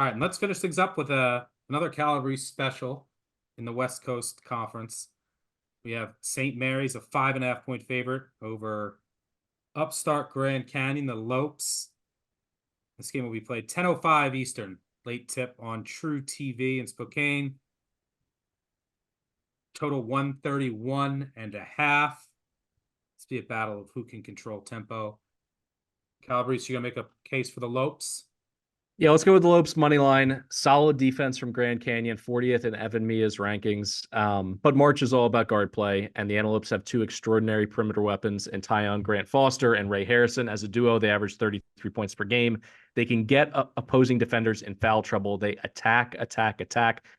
All right, and let's finish things up with another Calvary special in the West Coast Conference. We have St. Mary's, a 5.5-point favorite over upstart Grand Canyon, the Lopes. This game will be played 10:05 Eastern. Late tip on True TV in Spokane. Total 131.5. This be a battle of who can control tempo. Calabrese, you gonna make a case for the Lopes? Yeah, let's go with the Lopes money line. Solid defense from Grand Canyon, 40th in Evan Mia's rankings. But March is all about guard play, and the Antelopes have two extraordinary perimeter weapons in Tyon Grant Foster and Ray Harrison. As a duo, they average 33 points per game. They can get opposing defenders in foul trouble. They attack.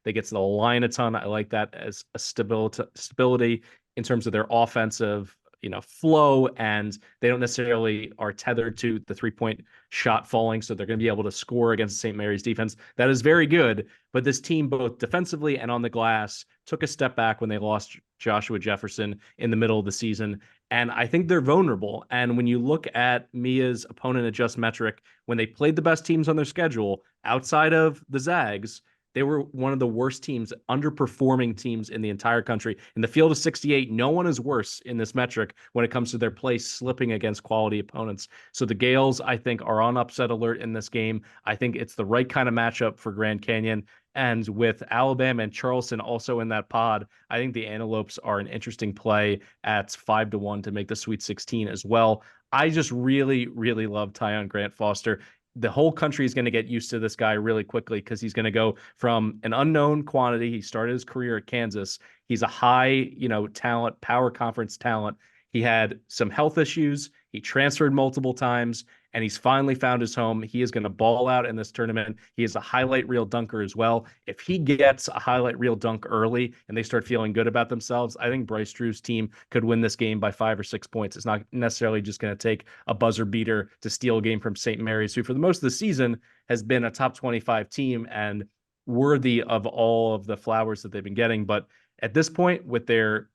They get to the line a ton. I like that as a stability in terms of their offensive flow, and they don't necessarily are tethered to the 3-point shot falling. So they're going to be able to score against St. Mary's defense. That is very good. But this team, both defensively and on the glass, took a step back when they lost Joshua Jefferson in the middle of the season. And I think they're vulnerable. And when you look at Mia's opponent adjust metric, when they played the best teams on their schedule outside of the Zags, they were one of the worst teams, underperforming teams in the entire country. In the field of 68, no one is worse in this metric when it comes to their play slipping against quality opponents. So the Gales, I think, are on upset alert in this game. I think it's the right kind of matchup for Grand Canyon. And with Alabama and Charleston also in that pod, I think the Antelopes are an interesting play at 5-1 to make the Sweet 16 as well. I just really, really love Tyon Grant Foster. The whole country is going to get used to this guy really quickly because he's going to go from an unknown quantity. He started his career at Kansas. He's a high, talent, power conference talent. He had some health issues. He transferred multiple times, and he's finally found his home. He is going to ball out in this tournament. He is a highlight reel dunker as well. If he gets a highlight reel dunk early and they start feeling good about themselves, I think Bryce Drew's team could win this game by 5 or 6 points. It's not necessarily just going to take a buzzer beater to steal a game from St. Mary's, who for the most of the season has been a top 25 team and worthy of all of the flowers that they've been getting. But at this point, with their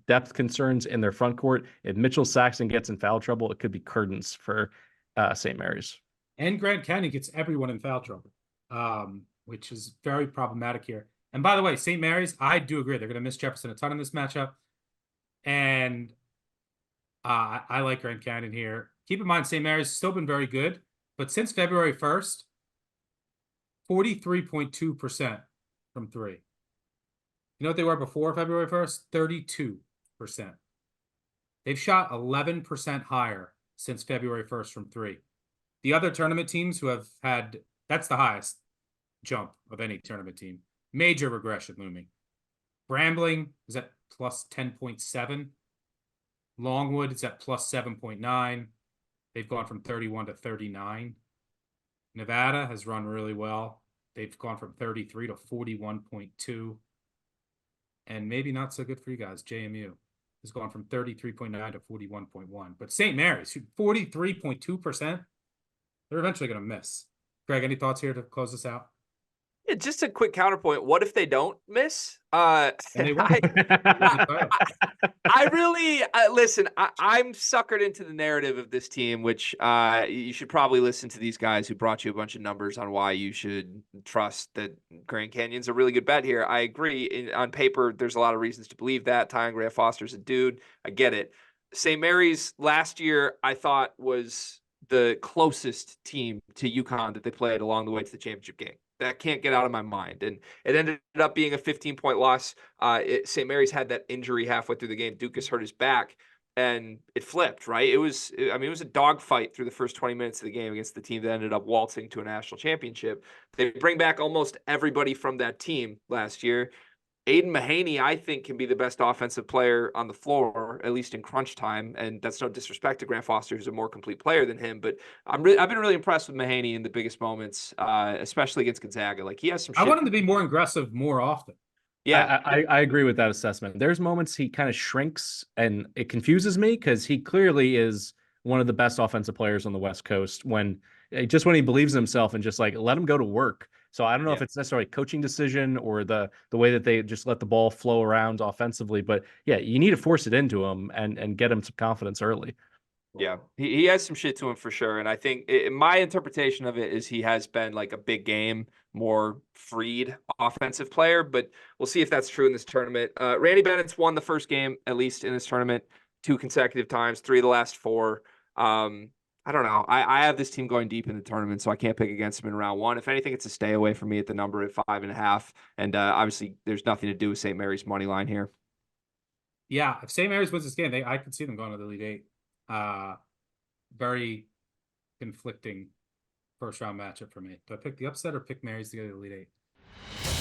depth concerns in their front court, if Mitchell Saxon gets in foul trouble, it could be curtains for St. Mary's. And Grand Canyon gets everyone in foul trouble, which is very problematic here. And by the way, St. Mary's, I do agree. They're going to miss Jefferson a ton in this matchup. And I like Grand Canyon here. Keep in mind, St. Mary's has still been very good. But since February 1st, 43.2% from three. You know what they were before February 1st? 32%. They've shot 11% higher since February 1st from three. The other tournament teams who have had, that's the highest jump of any tournament team. Major regression looming. Grambling is at plus 10.7. Longwood is at plus 7.9. They've gone from 31 to 39. Nevada has run really well. They've gone from 33 to 41.2. And maybe not so good for you guys, JMU has gone from 33.9 to 41.1. But St. Mary's, 43.2%, they're eventually going to miss. Greg, any thoughts here to close this out? Yeah, just a quick counterpoint. What if they don't miss? And they won't. I really listen. I'm suckered into the narrative of this team, which you should probably listen to these guys who brought you a bunch of numbers on why you should trust that Grand Canyon's a really good bet here. I agree. On paper, there's a lot of reasons to believe that. Tyon Grant Foster's a dude. I get it. St. Mary's last year, I thought, was the closest team to UConn that they played along the way to the championship game. That can't get out of my mind. And it ended up being a 15-point loss. St. Mary's had that injury halfway through the game. Dukas hurt his back, and it flipped, right? It was a dogfight through the first 20 minutes of the game against the team that ended up waltzing to a national championship. They bring back almost everybody from that team last year. Aiden Mahaney, I think, can be the best offensive player on the floor, at least in crunch time. And that's no disrespect to Grant Foster, who's a more complete player than him. But I've been really impressed with Mahaney in the biggest moments, especially against Gonzaga. Like, he has some shit. I want him to be more aggressive more often. Yeah, I agree with that assessment. There's moments he kind of shrinks, and it confuses me because he clearly is one of the best offensive players on the West Coast when he believes in himself and just like let him go to work. So I don't know if it's necessarily a coaching decision or the way that they just let the ball flow around offensively. But yeah, you need to force it into him and get him some confidence early. Yeah, he has some shit to him for sure. And I think my interpretation of it is he has been like a big game, more freed offensive player, but we'll see if that's true in this tournament. Randy Bennett's won the first game, at least in this tournament, 2 consecutive times, 3 of the last 4. I don't know. I have this team going deep in the tournament, so I can't pick against him in round 1. If anything, it's a stay away for me at the number at 5.5. And obviously, there's nothing to do with St. Mary's money line here. Yeah, if St. Mary's wins this game, I could see them going to the Elite Eight. Very conflicting first round matchup for me. Do I pick the upset or pick Mary's to go to the Elite Eight?